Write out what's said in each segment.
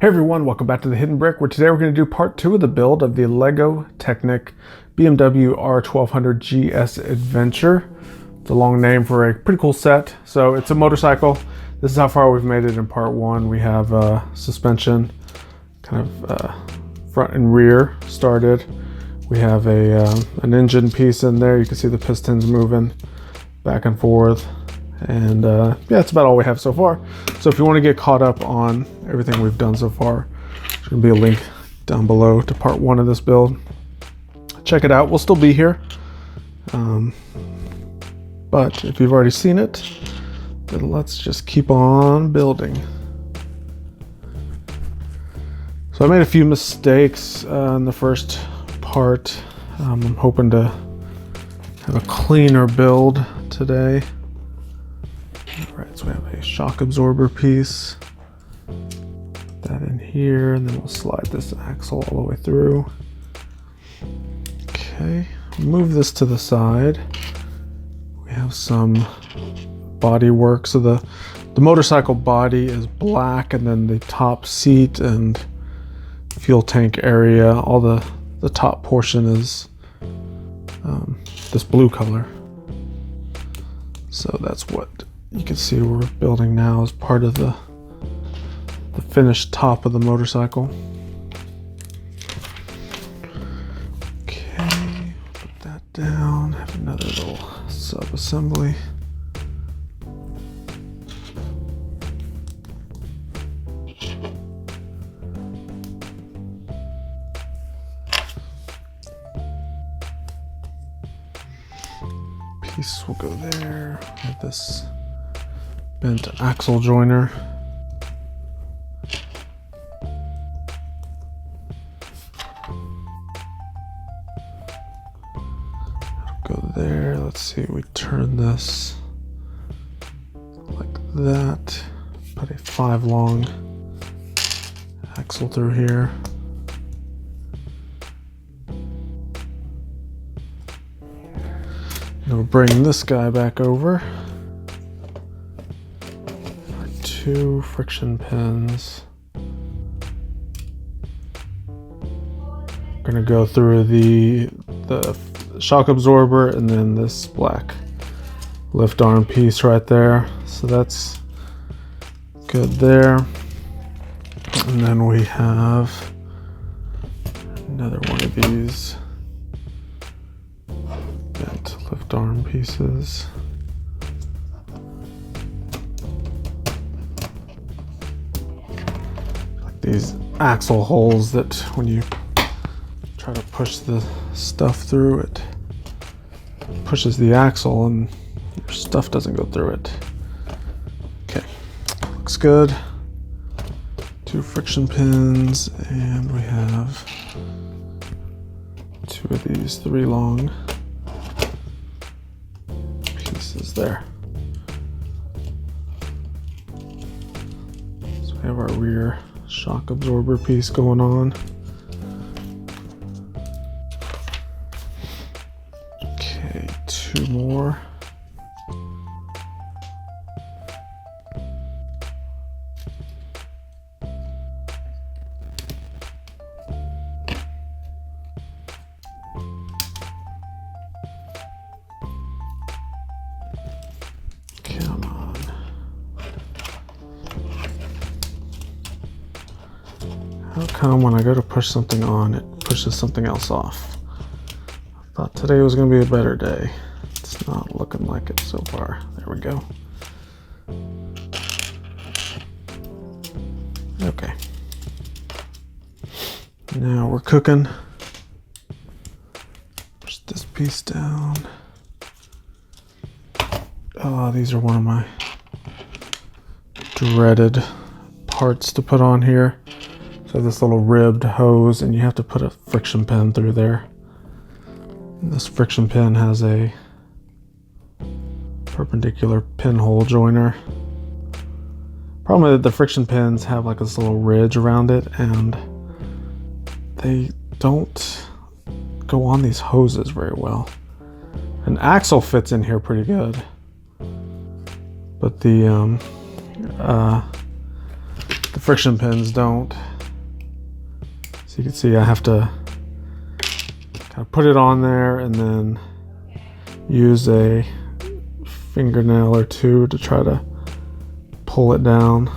Hey everyone, welcome back to the Hidden Brick, where today we're going to do part 2 of the build of the LEGO Technic BMW R 1200 GS Adventure. It's a long name for a pretty cool set. So it's a motorcycle. This is how far we've made it in part 1. We have suspension, kind of front and rear started. We have an engine piece in there. You can see the pistons moving back and forth. And yeah, that's about all we have so far. So if you want to get caught up on everything we've done so far, there's going to be a link down below to part 1 of this build. Check it out. We'll still be here. But if you've already seen it, then let's just keep on building. So I made a few mistakes in the first part. I'm hoping to have a cleaner build today. Alright, so we have a shock absorber piece. Put that in here, and then we'll slide this axle all the way through. Okay, move this to the side. We have some body work. So the motorcycle body is black, and then the top seat and fuel tank area, all the top portion is this blue color. So that's what you can see we're building now as part of the finished top of the motorcycle. Okay, put that down. Have another little sub-assembly. Piece will go there. Have this bent axle joiner. Go there. Let's see, we turn this like that. Put a 5 long axle through here. Then we'll bring this guy back over. 2 friction pins. Gonna go through the shock absorber and then this black lift arm piece right there. So that's good there. And then we have another one of these bent lift arm pieces. These axle holes that when you try to push the stuff through, it pushes the axle and your stuff doesn't go through it. Okay, looks good. 2 friction pins, and we have 2 of these 3 long pieces there. So we have our rear shock absorber piece going on. Okay, 2 more. Come on. How come when I go to push something on, it pushes something else off? I thought today was going to be a better day. It's not looking like it so far. There we go. Okay. Now we're cooking. Push this piece down. Oh, these are one of my dreaded parts to put on here. So this little ribbed hose, and you have to put a friction pin through there. And this friction pin has a perpendicular pinhole joiner. Problem is that the friction pins have like this little ridge around it, and they don't go on these hoses very well. An axle fits in here pretty good, but the The friction pins don't. So you can see I have to kind of put it on there and then use a fingernail or two to try to pull it down.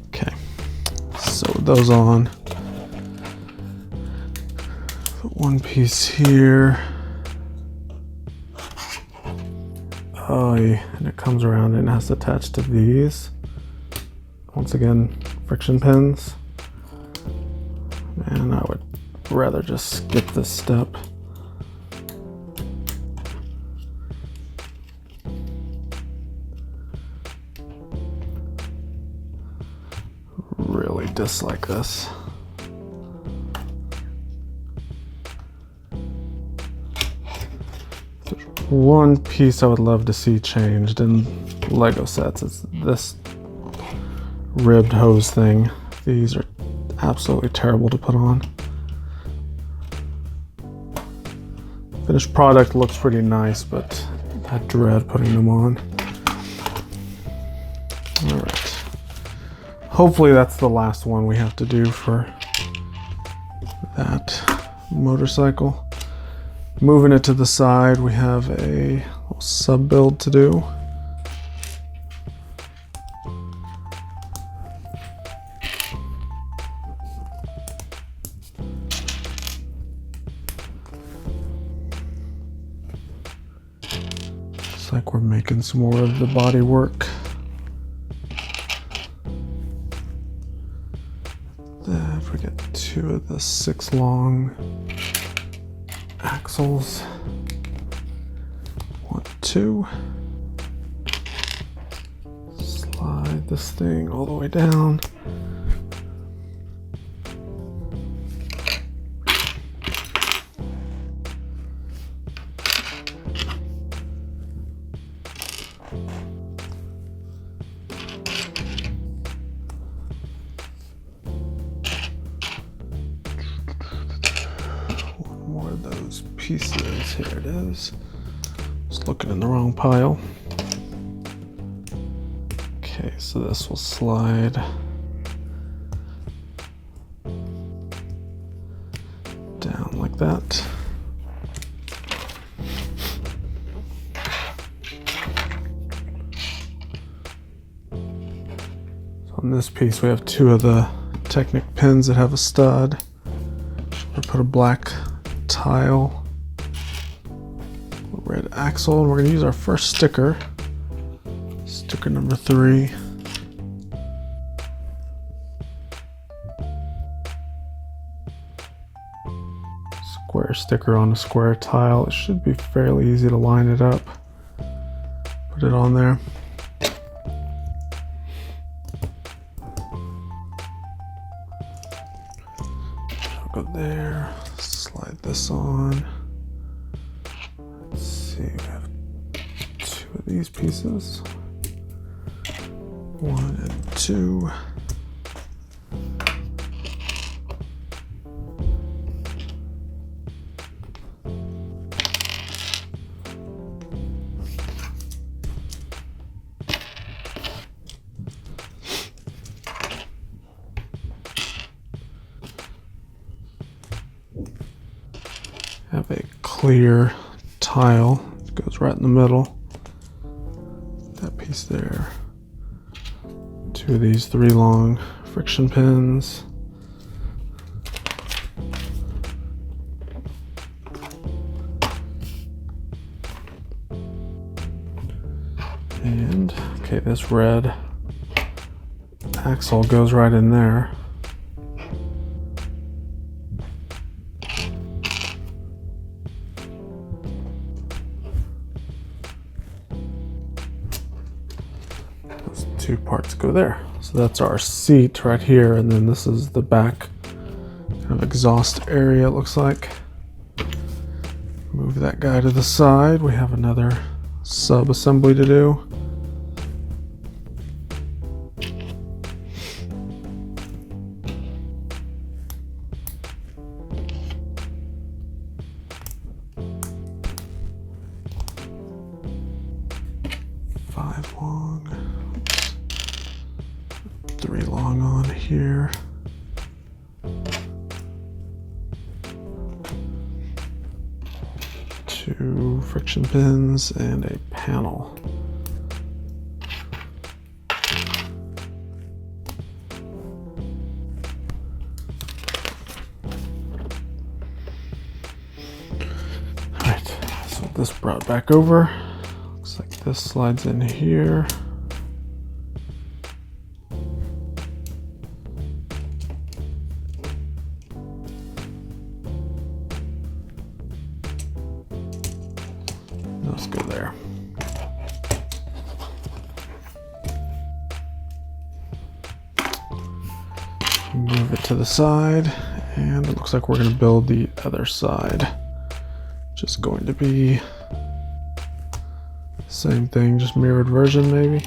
Okay, so with those on, put one piece here. Oh, yeah, and it comes around and it has to attach to these. Once again, friction pins. And I would rather just skip this step. Really dislike this. There's one piece I would love to see changed in LEGO sets. It's this ribbed hose thing. These are absolutely terrible to put on. Finished product looks pretty nice, but I dread putting them on. All right. Hopefully that's the last one we have to do for that motorcycle. Moving it to the side, we have a little sub build to do. Looks like we're making some more of the body work. If we get 2 of the 6 long axles. 1, 2. Slide this thing all the way down. More of those pieces. Here it is. Just looking in the wrong pile. Okay, so this will slide down like that. So on this piece we have 2 of the Technic pins that have a stud. We'll put a black tile, red axle, and we're going to use our first sticker, sticker number 3. Square sticker on a square tile. It should be fairly easy to line it up. Put it on there. Go there, slide this on. Let's see, we have 2 of these pieces. 1 and 2. Have a clear tile that goes right in the middle. That piece there. 2 of these 3 long friction pins. And okay, this red axle goes right in there. Those 2 parts go there. So that's our seat right here, and then this is the back kind of exhaust area, it looks like. Move that guy to the side. We have another sub-assembly to do. 5 long. Oops. 3 long on here. 2 friction pins and a panel. Alright, so this brought back over. Looks like this slides in here. Let's go there. Move it to the side, and it looks like we're going to build the other side. Just going to be same thing, just mirrored version maybe.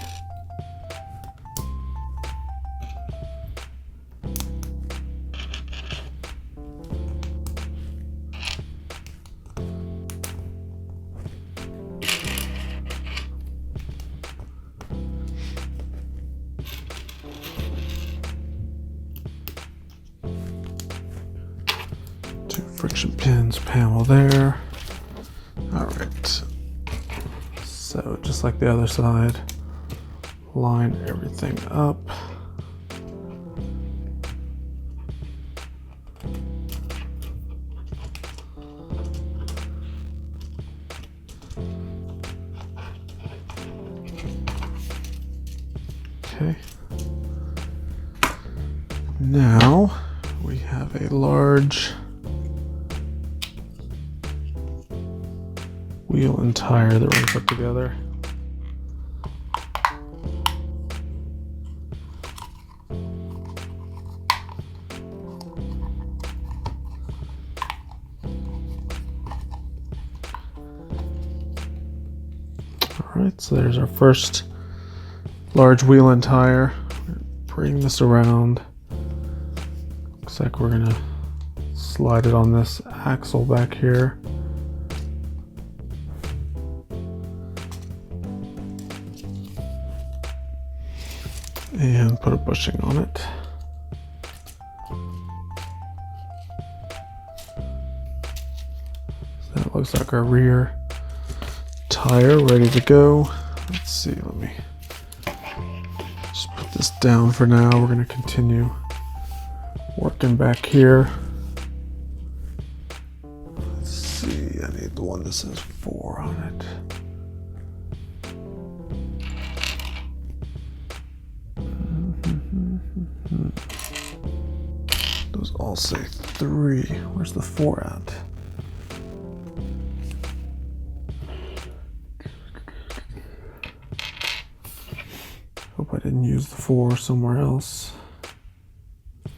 Friction pins, panel there. All right, so just like the other side, line everything up. Okay, now we have a large wheel and tire that we're going to put together. Alright, so there's our first large wheel and tire. Bring this around. Looks like we're going to slide it on this axle back here. And put a bushing on it. So that looks like our rear tire ready to go. Let's see, let me just put this down for now. We're going to continue working back here. Let's see, I need the one that says 4 on it. Those all say 3. Where's the 4 at? Hope I didn't use the 4 somewhere else. I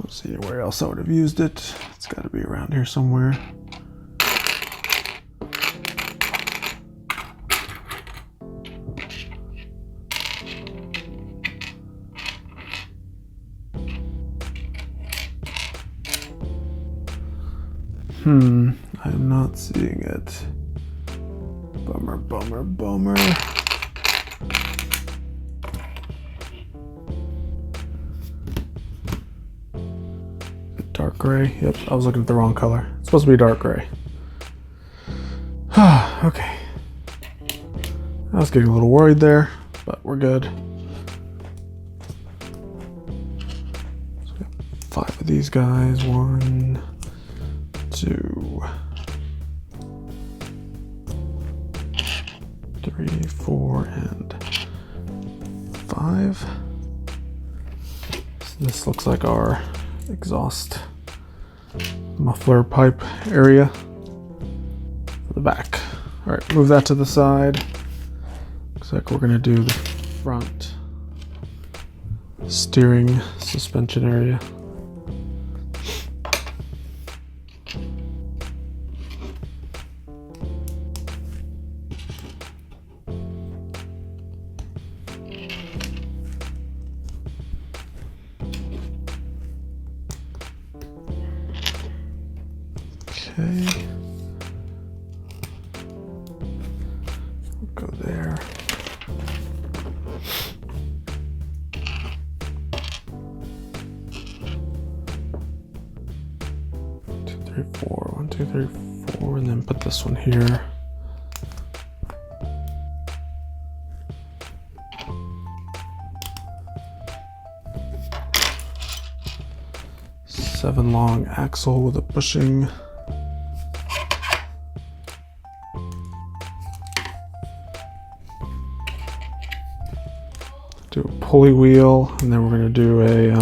don't see anywhere else I would have used it. It's got to be around here somewhere. I'm not seeing it. Bummer, bummer, bummer. Dark gray. Yep, I was looking at the wrong color. It's supposed to be dark gray. Okay. I was getting a little worried there, but we're good. So we got 5 of these guys. 1, 2, 3, 4, and 5. So this looks like our exhaust muffler pipe area for the back. All right, move that to the side. Looks like we're gonna do the front steering suspension area. Okay. We'll go there. 2, 3, 4, and then put this one here. Seven long axle with a bushing. Do a pulley wheel, and then we're going to do a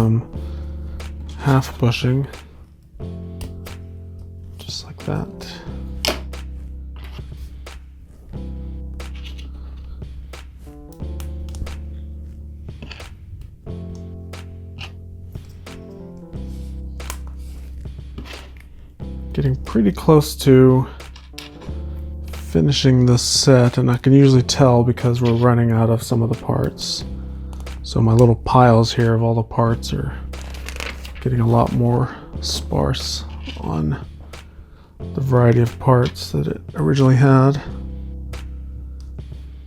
half bushing, just like that. Getting pretty close to finishing this set, and I can usually tell because we're running out of some of the parts. So my little piles here of all the parts are getting a lot more sparse on the variety of parts that it originally had.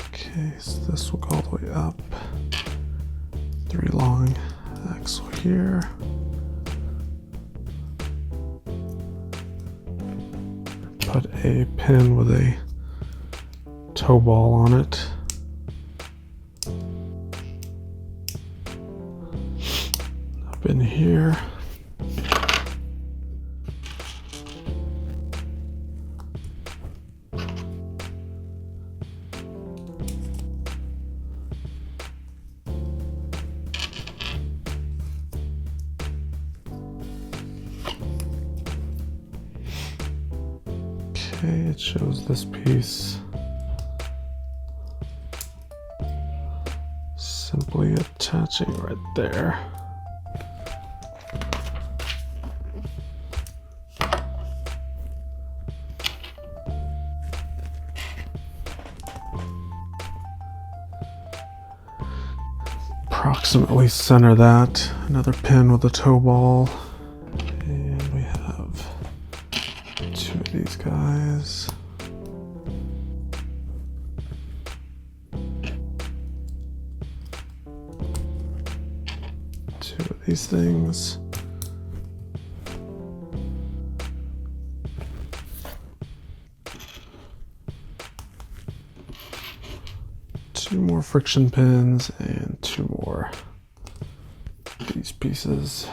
Okay, so this will go all the way up. 3 long axle here. Put a pin with a toe ball on it. Up in here. Okay, it shows this piece simply attaching right there. Approximately center that. Another pin with a toe ball. And we have 2 of these guys. Two of these things. Two more friction pins and 2 more these pieces.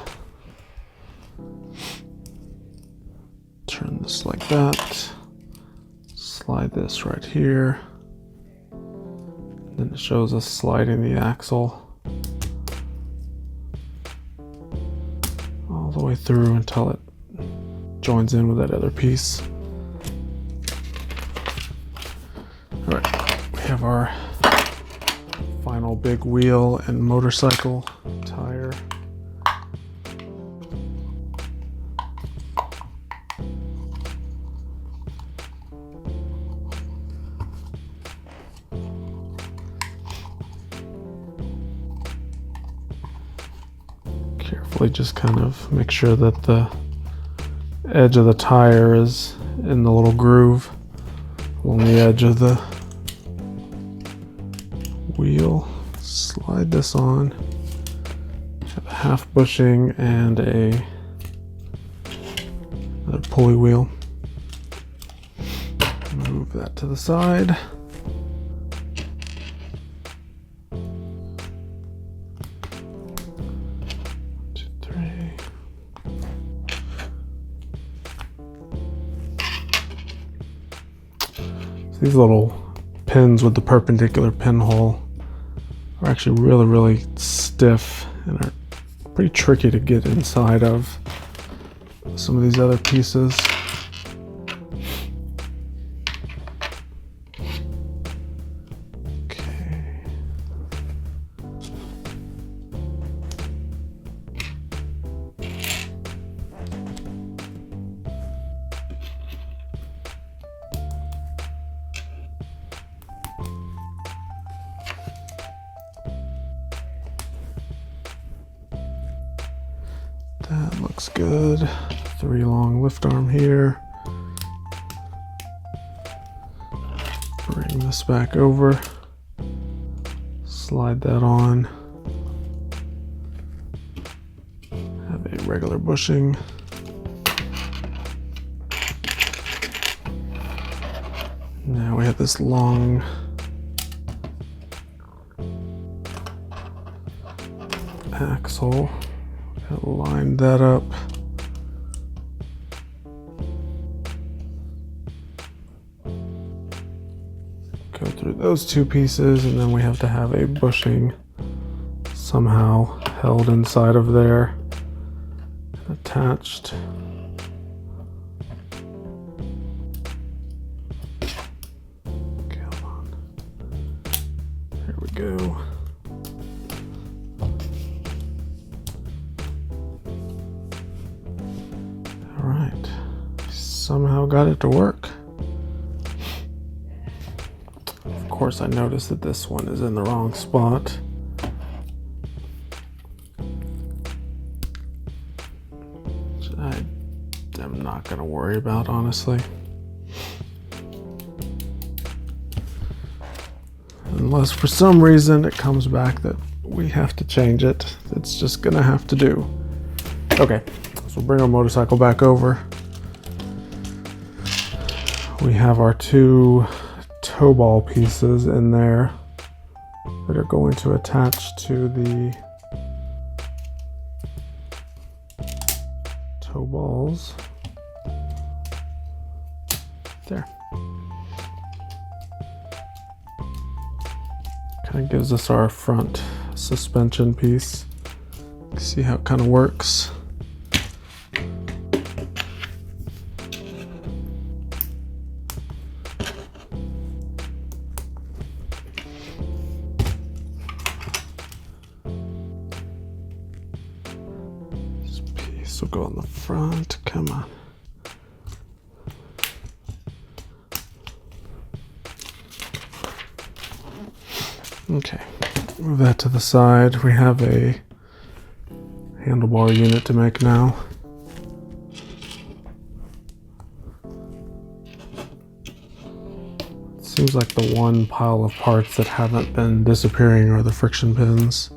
Turn this like that. Slide this right here. Then it shows us sliding the axle all the way through until it joins in with that other piece. All right, we have our final big wheel and motorcycle tire. Carefully just kind of make sure that the edge of the tire is in the little groove along the edge of the wheel. Slide this on. Have a half bushing and another pulley wheel. Move that to the side. These little pins with the perpendicular pinhole are actually really stiff and are pretty tricky to get inside of some of these other pieces. Okay. That looks good. 3 long lift arm here. Bring this back over. Slide that on. Have a regular bushing. Now we have this long axle. Gotta line that up. Go through those two pieces, and then we have to have a bushing somehow held inside of there, attached. Come on. There we go. All right. Somehow got it to work. Of course, I noticed that this one is in the wrong spot. Which I am not going to worry about, honestly. Unless for some reason it comes back that we have to change it. It's just going to have to do. Okay, so we'll bring our motorcycle back over. We have our two toe ball pieces in there that are going to attach to the toe balls. There. Kind of gives us our front suspension piece. See how it kind of works. This will go on the front. Come on. Okay, move that to the side. We have a handlebar unit to make now. It seems like the one pile of parts that haven't been disappearing are the friction pins.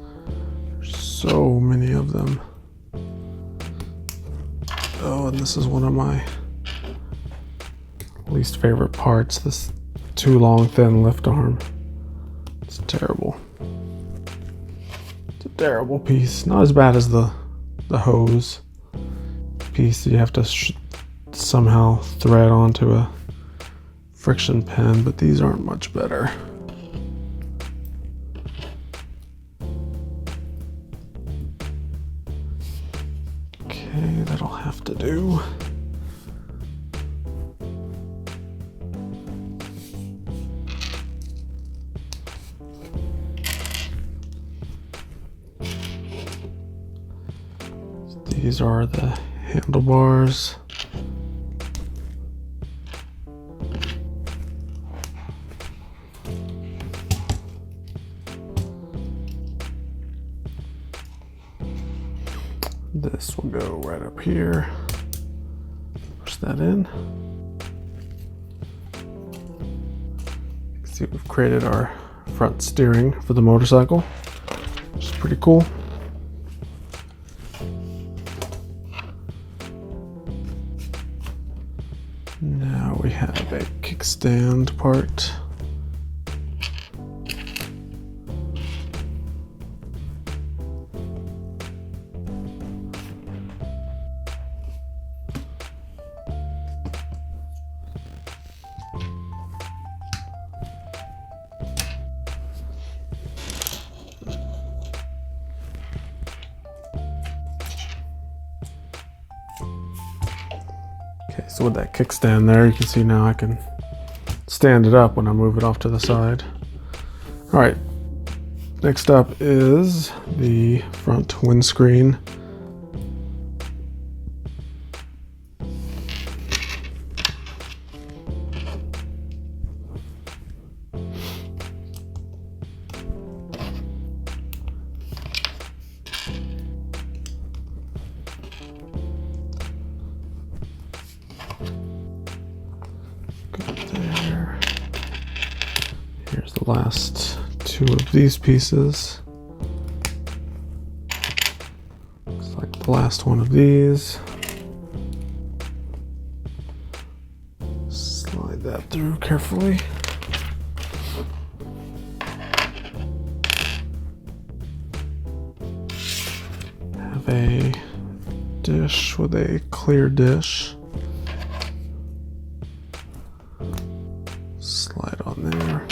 There's so many of them. Oh, and this is one of my least favorite parts, this too long, thin lift arm. It's terrible. It's a terrible piece. Not as bad as the hose piece that you have to somehow thread onto a friction pin, but these aren't much better. Okay, that'll have to do. These are the handlebars. This will go right up here. Push that in. You can see we've created our front steering for the motorcycle, which is pretty cool. Now we have a kickstand part. Okay, so with that kickstand there, you can see now I can stand it up when I move it off to the side. All right, next up is the front windscreen. Here's the last two of these pieces. Looks like the last one of these. Slide that through carefully. Have a dish with a clear dish. Slide on there.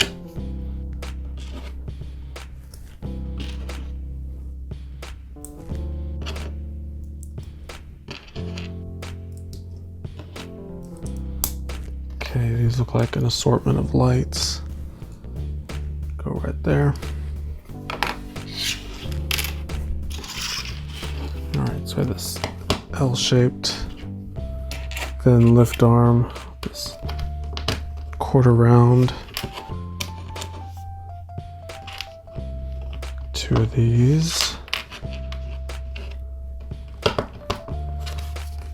Okay, these look like an assortment of lights. Go right there. All right, so I have this L-shaped thin lift arm, this quarter round, two of these,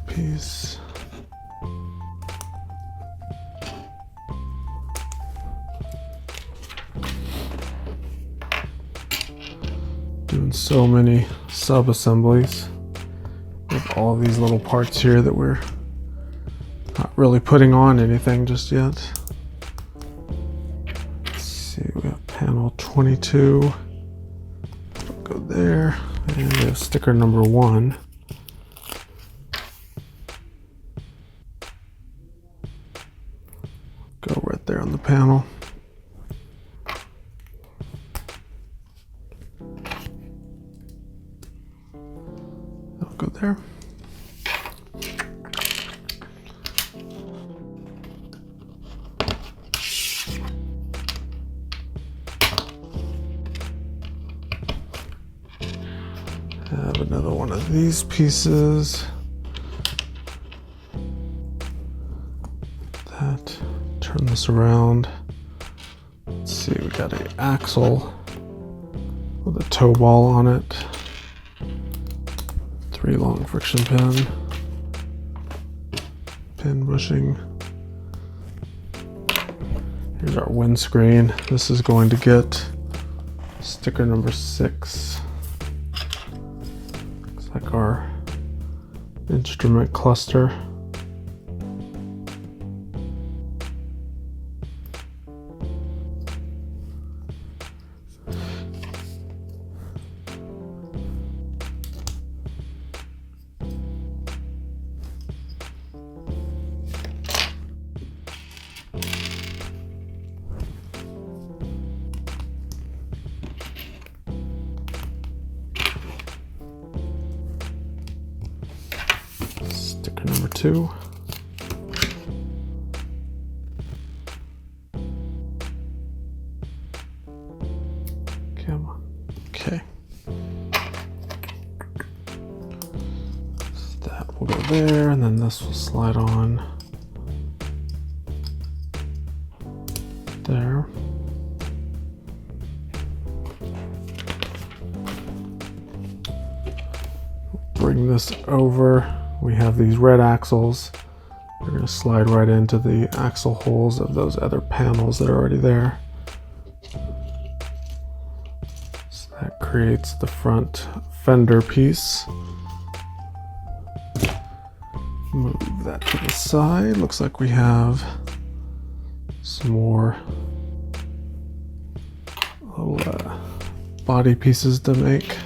piece. Doing so many sub-assemblies with all these little parts here that we're not really putting on anything just yet. Let's see, we have panel 22. Go there, and we have sticker number 1. Go right there on the panel. That'll go there. Have another one of these pieces. That. Turn this around. Let's see, we got an axle with a toe ball on it. 3 long friction pin bushing. Here's our windscreen. This is going to get sticker number 6. Looks like our instrument cluster. Sticker number 2. Come on. Okay. So that will go there, and then this will slide on there. Bring this over. We have these red axles. We're going to slide right into the axle holes of those other panels that are already there. So that creates the front fender piece. Move that to the side. Looks like we have some more little body pieces to make.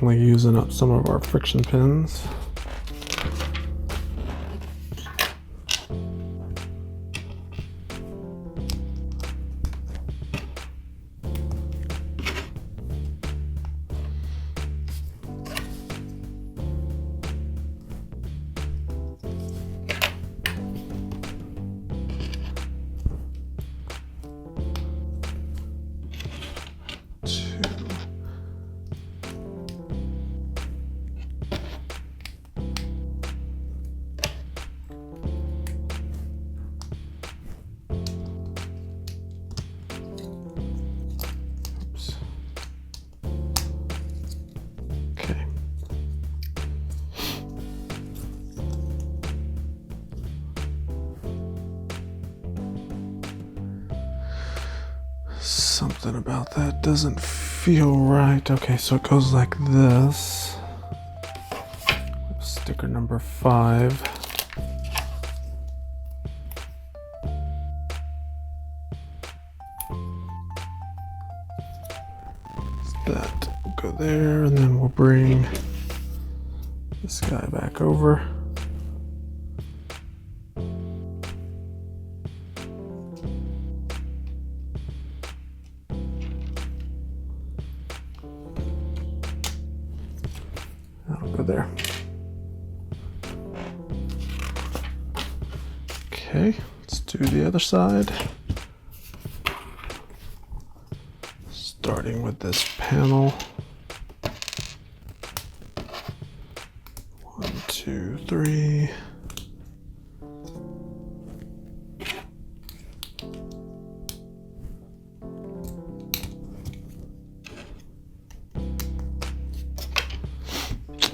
Finally using up some of our friction pins. Something about that doesn't feel right. Okay, so it goes like this. Sticker number 5. That will go there, and then we'll bring this guy back over. That'll go there. Okay, let's do the other side. Starting with this panel. 1, 2, 3.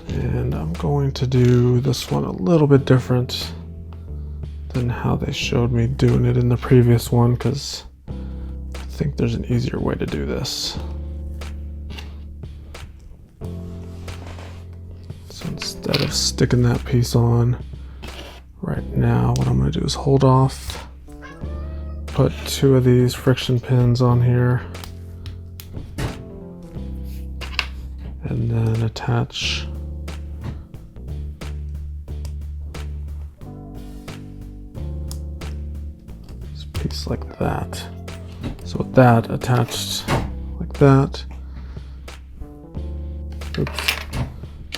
And I'm going to do this one a little bit different than how they showed me doing it in the previous one, because I think there's an easier way to do this. So instead of sticking that piece on right now, what I'm going to do is hold off, put 2 of these friction pins on here, and then attach this piece like that. So with that attached like that. Oops,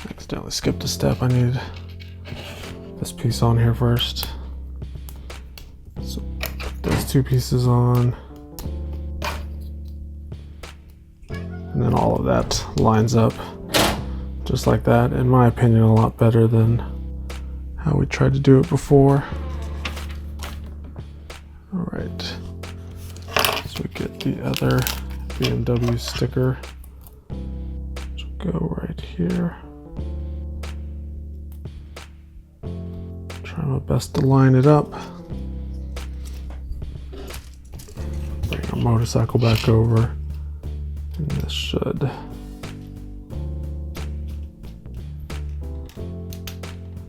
accidentally skipped a step. I need this piece on here first. So put those 2 pieces on. And then all of that lines up just like that. In my opinion, a lot better than how we tried to do it before. All right. So we get the other BMW sticker, which will go right here. Try my best to line it up. Bring our motorcycle back over, and this should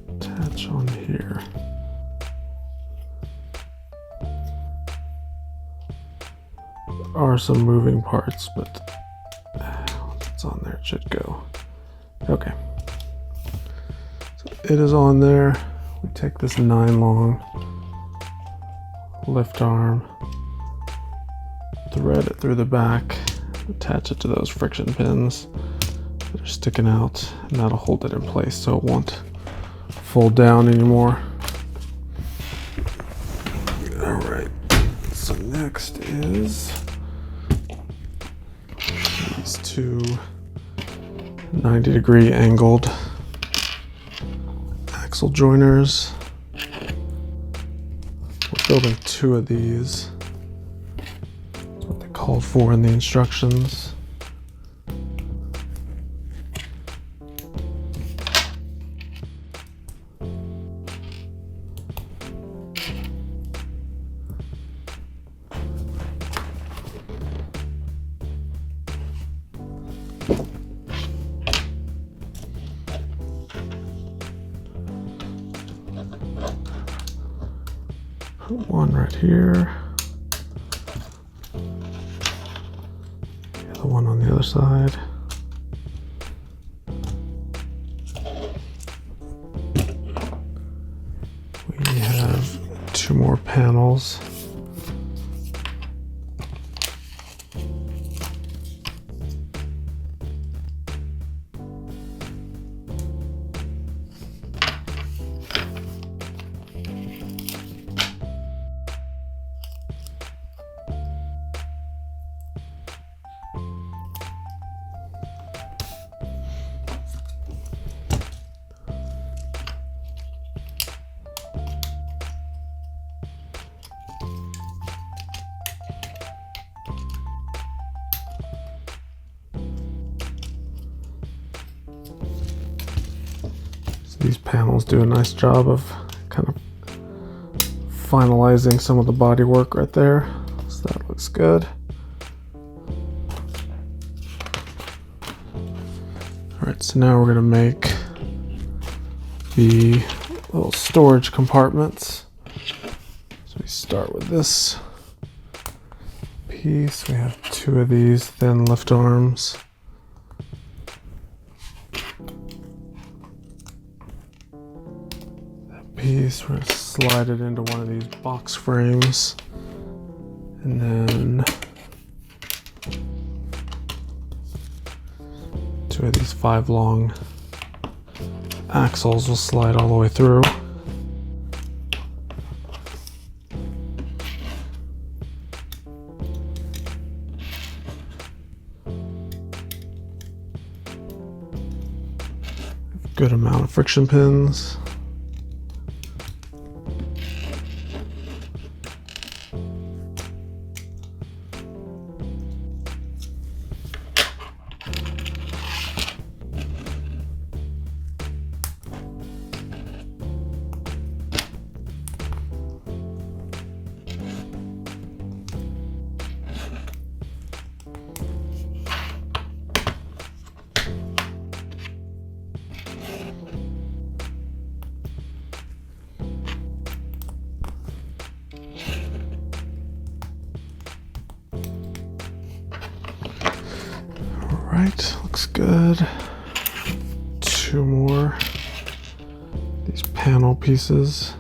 attach on here. Are some moving parts, but once it's on there, it should go. Okay, so it is on there. We take this 9 long lift arm, thread it through the back, attach it to those friction pins that are sticking out, and that'll hold it in place so it won't fold down anymore. All right, so next is these 2 90-degree angled axle joiners. We're building 2 of these. That's what they called for in the instructions. Put 1 right here. The other one on the other side. We have 2 more panels. These panels do a nice job of kind of finalizing some of the body work right there. So that looks good. Alright, so now we're going to make the little storage compartments. So we start with this piece. We have 2 of these thin lift arms. That piece, we're going to slide it into one of these box frames. And then 2 of these 5 long axles will slide all the way through. Good amount of friction pins. Alright, looks good. 2 more. These panel pieces.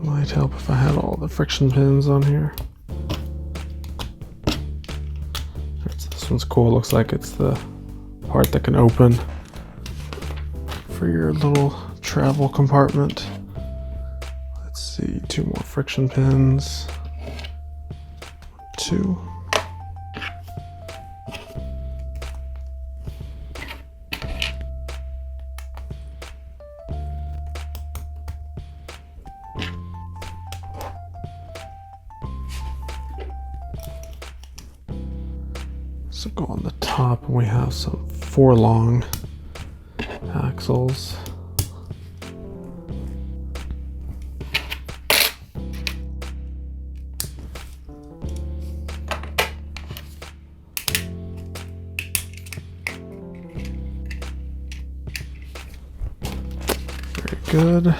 Might help if I had all the friction pins on here. This one's cool. Looks like it's the part that can open for your little travel compartment. Let's see, 2 more friction pins. 2. So go on the top, and we have some 4 long axles. Very good.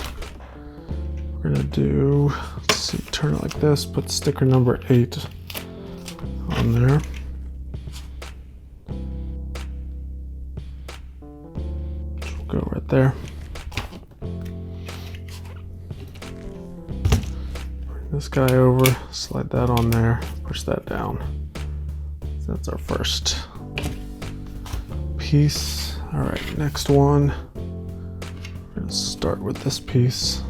We're gonna do, let's see, turn it like this, put sticker number 8 on there. Go right there. Bring this guy over, slide that on there, push that down. So that's our first piece. All right, next one. We're gonna start with this piece.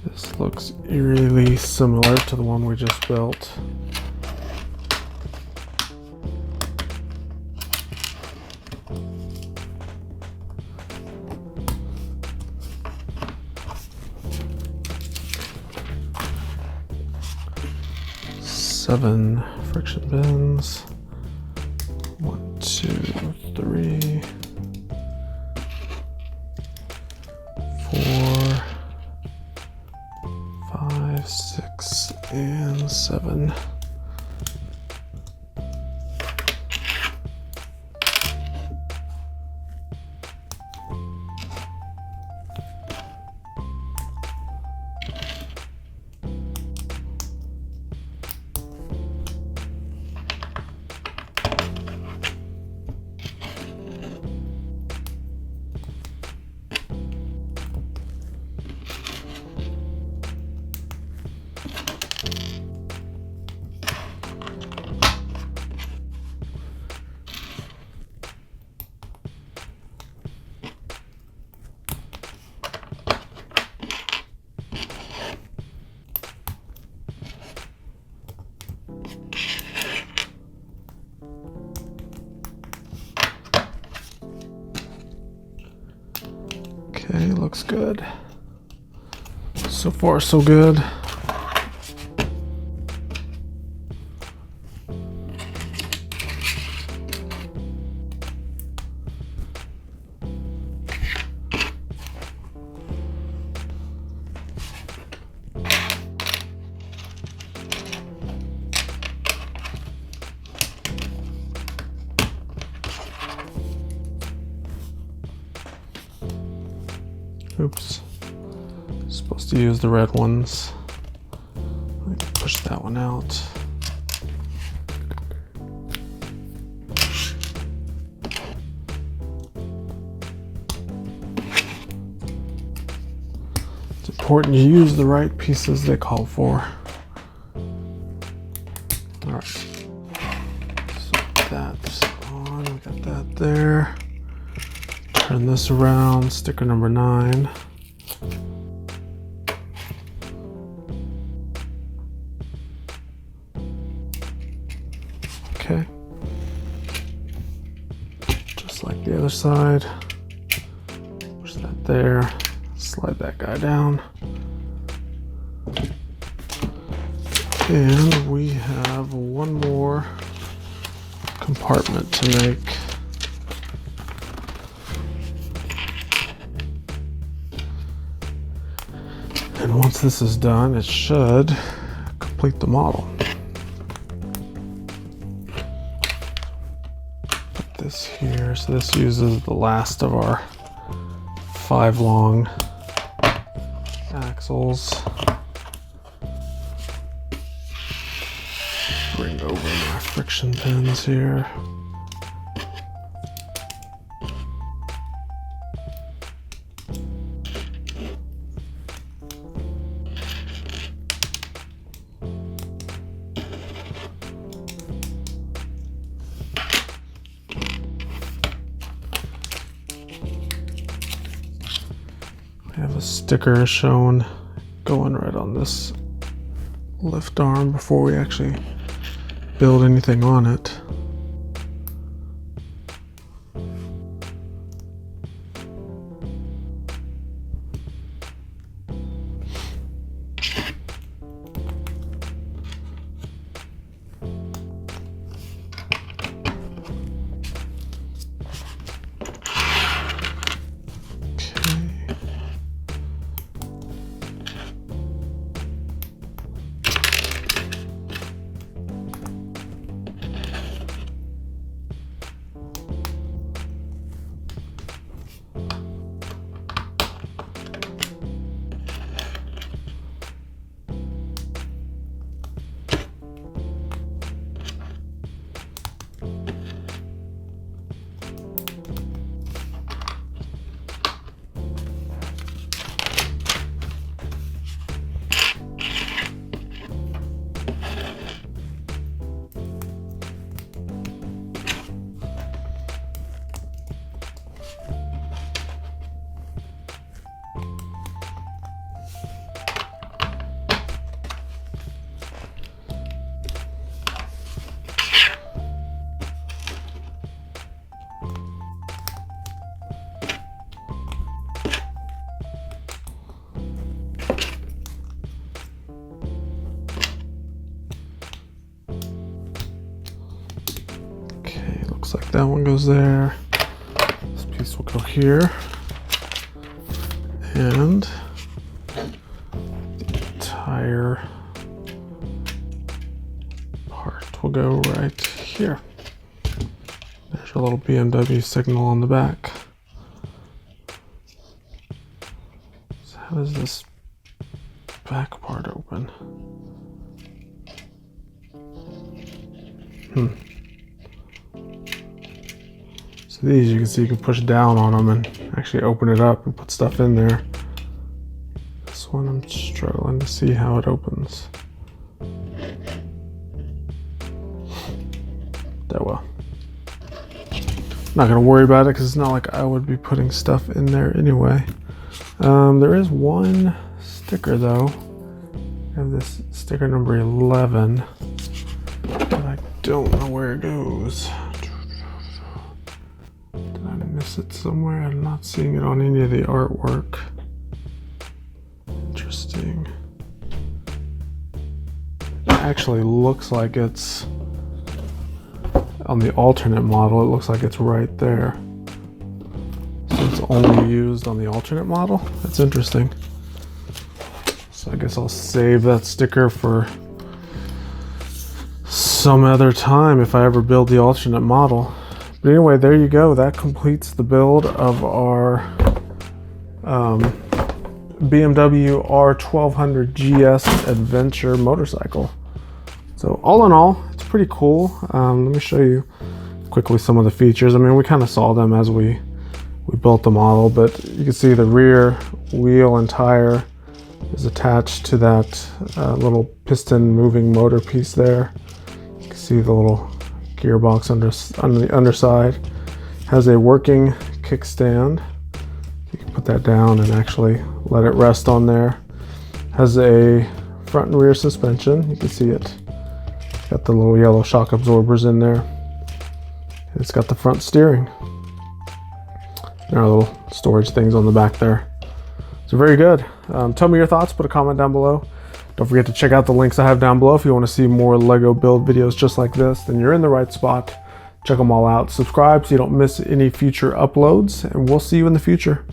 This looks eerily similar to the one we just built. Seven friction pins. 1, 2, 3, 4, 5, 6, and 7. Okay, looks good. So far, so good. Oops. Supposed to use the red ones. Let me push that one out. It's important you use the right pieces they call for. All right. So that's on. We got that there. Turn this around. Sticker number 9. Okay. Just like the other side. Push that there. Slide that guy down. And we have one more compartment to make. And once this is done, it should complete the model. Put this here. So this uses the last of our 5 long axles. Bring over my friction pins here. I have a sticker shown going right on this lift arm before we actually build anything on it. Looks like that one goes there. This piece will go here. And the entire part will go right here. There's a little BMW signal on the back. So how does this back part open? So these, you can see you can push down on them and actually open it up and put stuff in there. This one I'm struggling to see how it opens. That well. Not gonna worry about it because it's not like I would be putting stuff in there anyway. There is one sticker though. I have this sticker number 11, but I don't know where it goes. Did I miss it somewhere? I'm not seeing it on any of the artwork. Interesting. It actually looks like it's on the alternate model. It looks like it's right there. So it's only used on the alternate model. That's interesting. So I guess I'll save that sticker for some other time if I ever build the alternate model. But anyway, there you go. That completes the build of our BMW R 1200 GS Adventure motorcycle. So all in all, it's pretty cool. Let me show you quickly some of the features. I mean, we kind of saw them as we built the model, but you can see the rear wheel and tire is attached to that little piston moving motor piece there. You can see the little gearbox on the underside. Has a working kickstand. You can put that down and actually let it rest on there. Has a front and rear suspension. You can see it. Got the little yellow shock absorbers in there. It's got the front steering. There are little storage things on the back there. So very good. Tell me your thoughts, put a comment down below. Don't forget to check out the links I have down below if you want to see more Lego build videos just like this, then you're in the right spot. Check them all out. Subscribe so you don't miss any future uploads, and we'll see you in the future.